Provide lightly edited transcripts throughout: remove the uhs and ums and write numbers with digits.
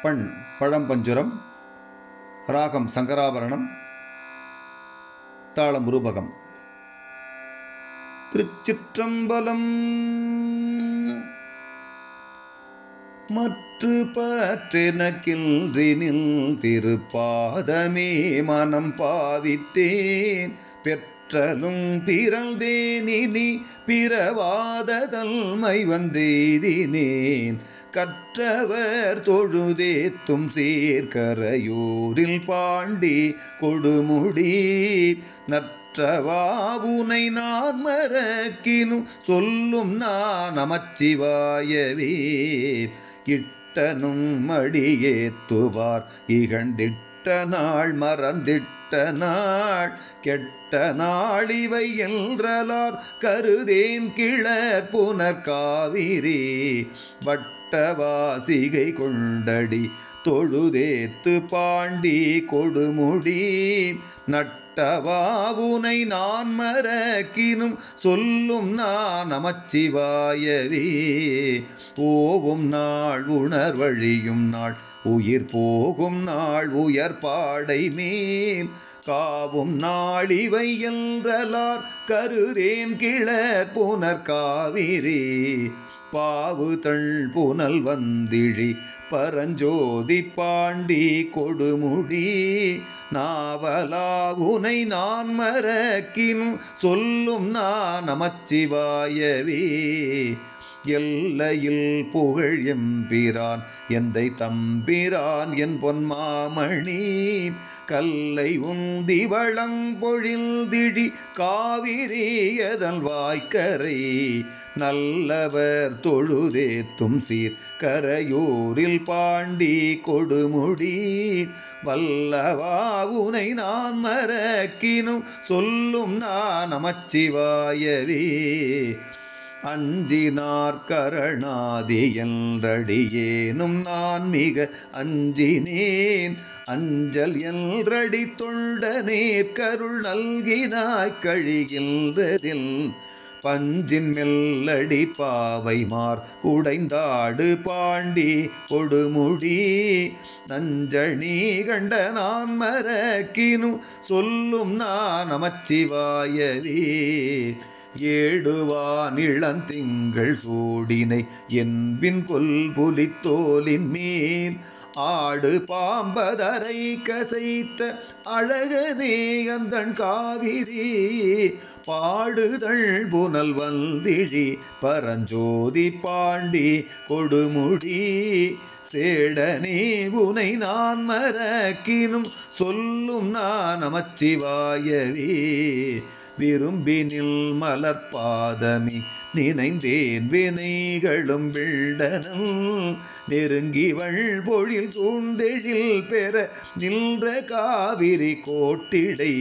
பண் பழம்பஞ்சுரம், ராகம் சங்கராபரணம், தாளம் ரூபகம். திருச்சிற்றம்பலம். மற்று பற்றெனக்கின்றினில் திருப்பாதமே மனம் பாவித்தேன். பெற்றலும் பிறந்தேனினி பிறவாததல்மை வந்தெய்தினேன். கற்றவர் தொழுதேத்தும் சீர்கரையூரில் பாண்டி கொடுமுடி நற்றவாவுனை நான் மறக்கினும் சொல்லும் நான் நமச்சிவாயவே. இட்டனும் மடியேத்துவார் இகழ்ந்திட்ட நாள் மறந்திட்ட நாள் கெட்ட நாள் இவை என்றலார் கருதேன் கிளர் புனர்காவிரி. வட்டவாசிகை கொண்டடி தொழுதேத்து பாண்டி கொடுமுடி நட்டவாவுனை நான் மறக்கினும் சொல்லும் நான் நமச்சிவாயவே. ஓவும் நாள் உணர்வழியும் நாள் உயிர் போகும் நாள் உயர் பாடை மேல் காவும் நாள் இவை என்றலார் கருதேன் கிளர் புனர்காவிரி. பாவு தள் புனல் வந்திழி பரஞ்சோதி பாண்டி கொடுமுடி நாவலாவுனை நான் மறக்கினும் சொல்லும் நான் நமச்சிவாயவே. எல்லையில் புகழ் எம்பிரான் எந்தை தம்பிரான் என் பொன்மாமணி கல்லை உந்தி வளம்பொழில்திழி காவிரியதன் வாய்க்கரை. நல்லவர் தொழுதேத்தும் சீர் கரையூரில் பாண்டி கொடுமுடி வல்லவாவுனை நான் மறக்கினும் சொல்லும் நான் நமச்சிவாயவே. அஞ்சினார் கரணாதி என்றடியேனும் நான் மிக அஞ்சினேன். அஞ்சல் என்றடி தொண்டனேற் கருள் நல்கினாய் கழிகின்றதில் பஞ்சின் மெல்லடி பாவைமார் உடைந்தாடு பாண்டி கொடுமுடி நஞ்சணி கண்ட நான் மறக்கினும் சொல்லும் நான் நமச்சிவாயவே. ஏடுவான் இளந்திங்கள் சூடினை என்பின் கொல்புலித்தோலின் மேல் ஆடு பாம்பதரை கசைத்த அழகனே அந்தன் காவிரி பாடுதள் புனல் வந்திழி பரஞ்சோதி பாண்டி கொடுமுடி சேடனே உனை நான் மறக்கினும் சொல்லும் நான் நமச்சிவாயவே. விரும்பினில் மலர்பாதமி நினைந்தேன் வினைகளும் விண்டனும் நெருங்கிவள் பொழில் சூழ்ந்தெழில் பெற நின்ற காவிரி கோட்டிடை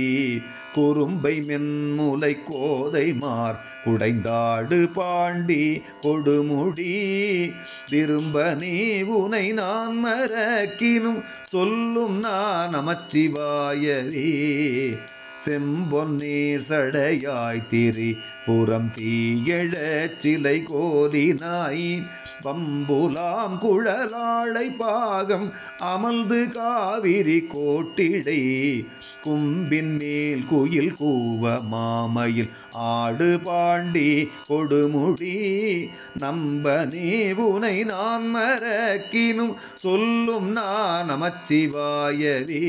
குறும்பை மென்முலை கோதை மார் குடைந்தாடு பாண்டி கொடுமுடி விரும்ப நீ உனை நான் மறக்கினும் சொல்லும் நான் நமச்சிவாயவே. செம்பொன்னீர் சடையாய் திரி புறம் தீயழ சிலை கோலினாய் பம்புலாம் குழலாளை பாகம் அமர்ந்து காவிரி கோட்டிடை கும்பின் மேல் குயில் கூவ மாமையில் ஆடு பாண்டி கொடுமுடி நம்பனே உனை நான் மறக்கினும் சொல்லும் நான் நமச்சிவாயவே.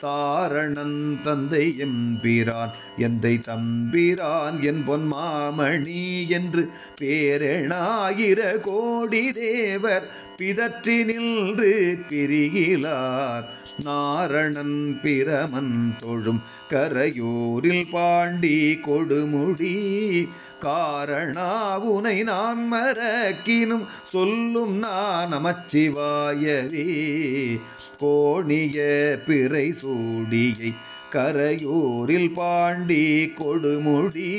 சாரணன் தந்தை எம்பிரான் எந்தை தம்பிரான் என் பொன்மாமணி என்று பேரெணாயிர கோடி தேவர் பிதற்றி நின்று பிரிகிலார். நாரணன் பிரமன் தொழும் கரையூரில் பாண்டி கொடுமுடி காரணாவுனை நான் மறக்கினும் சொல்லும் நான் நமச்சிவாயவே. கோணிய பிறை சூடியை கரையூரில் பாண்டி கொடுமுடி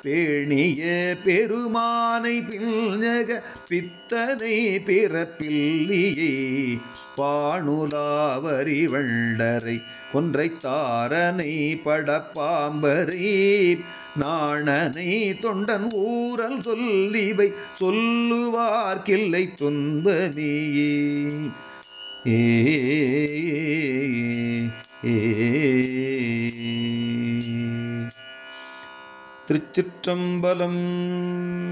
பேணிய பெருமானை பில்ஞக பித்தனை பிறப்பில்லியை பாணுலாவரி வண்டரை கொன்றை தாரனை படப்பாம்பரை நாணனை தொண்டன் ஊரல் சொல்லிவை சொல்லுவார்க்கில்லை துன்பமியே. திருச்சிற்றம்பலம்.